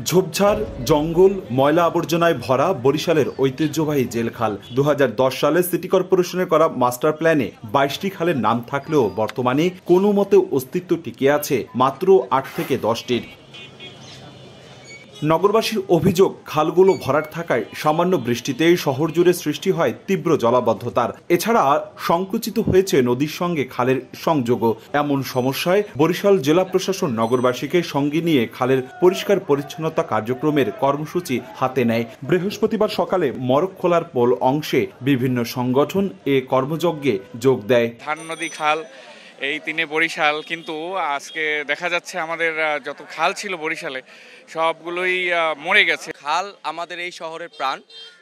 ঝোপঝাড়, জঙ্গল, ময়লা আবর্জনায় ভরা বরিশালের ঐতিহ্যবাহী জেলখাল। 2010 সালে সিটি কর্পোরেশনের করা মাস্টার প্ল্যানে 22টি খালের নাম থাকলেও বর্তমানে কোনো মতে অস্তিত্ব টিকে আছে মাত্র 8 থেকে 10টির। নগরবাসীর অভিযোগ, খালগুলো ভরাট থাকায় সামান্য বৃষ্টিতেই শহর জুড়ে সৃষ্টি হয় তীব্র জলাবদ্ধতার। এছাড়া সংকুচিত হয়েছে নদীর সঙ্গে খালের সংযোগও। এমন সমস্যায় বরিশাল জেলা প্রশাসন নগরবাসীকে সঙ্গে নিয়ে খালের পরিষ্কার পরিচ্ছন্নতা কার্যক্রমের কর্মসূচি হাতে নেয়। বৃহস্পতিবার সকালে মরকখোলার পোল অংশে বিভিন্ন সংগঠন এ কর্মযজ্ঞে যোগ দেয়। ধান নদী খাল এই তিনে বরিশাল, কিন্তু আজকে দেখা যাচ্ছে আমাদের যত খাল ছিল বরিশালে সবগুলোই মরে গেছে। খাল আমাদের এই শহরের প্রাণ,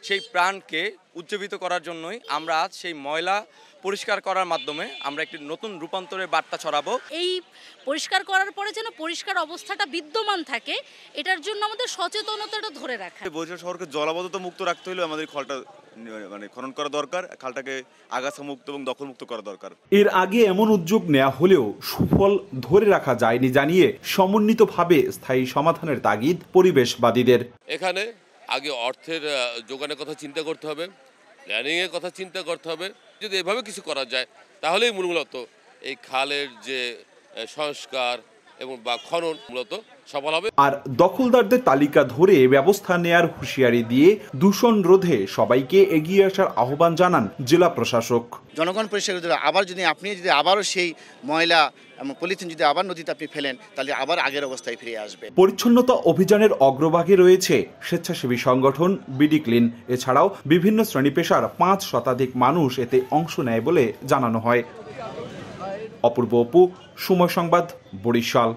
সেই প্রাণকে উজ্জীবিত করার জন্যই আমরা আজ সেই ময়লা পরিষ্কার করার মাধ্যমে আমরা একটি নতুন রূপান্তরের বার্তা ছড়াবো। এই পরিষ্কার করার পরে যেন পরিষ্কার অবস্থাটা বিদ্যমান থাকে, এটার জন্য আমাদের সচেতনতাটা ধরে রাখা। বরিশাল শহরকে জলাবদ্ধতা মুক্ত রাখতে হলে আমাদের খালটা খনন করা দরকার, খালটাকে আগাছা মুক্ত এবং দখল মুক্ত করা দরকার। এর আগে এমন উদ্যোগ নেওয়া হলেও সুফল ধরে রাখা যায়নি জানিয়ে সমন্বিতভাবে স্থায়ী সমাধানের তাগিদ পরিবেশবাদীদের। এখানে আগে অর্থের যোগানের কথা চিন্তা করতে হবে, প্ল্যানিং এর কথা চিন্তা করতে হবে। যদি এভাবে কিছু করা যায় তাহলেই মূলত এই খালের যে সংস্কার এবং বা খনন মূলত সফল হবে। আর দখলদারদের তালিকা ধরে ব্যবস্থা নেয়ার হুঁশিয়ারি দিয়ে দূষণ রোধে সবাইকে এগিয়ে আসার আহ্বান জানান জেলা প্রশাসক। জনগণ পরিষ্কার আবার আপনি আবারও সেই ময়লা এবং পলিথিন যদি আবার নদীতে আপনি ফেলেন, তাহলে আবার আগের অবস্থায় ফিরে আসবে। পরিচ্ছন্নতা অভিযানের অগ্রভাগে রয়েছে স্বেচ্ছাসেবী সংগঠন বিডি ক্লিন। এছাড়াও বিভিন্ন শ্রেণী পেশার 5 শতাধিক মানুষ এতে অংশ নেয় বলে জানানো হয়। অপূর্ব অপু, সময় সংবাদ, বরিশাল।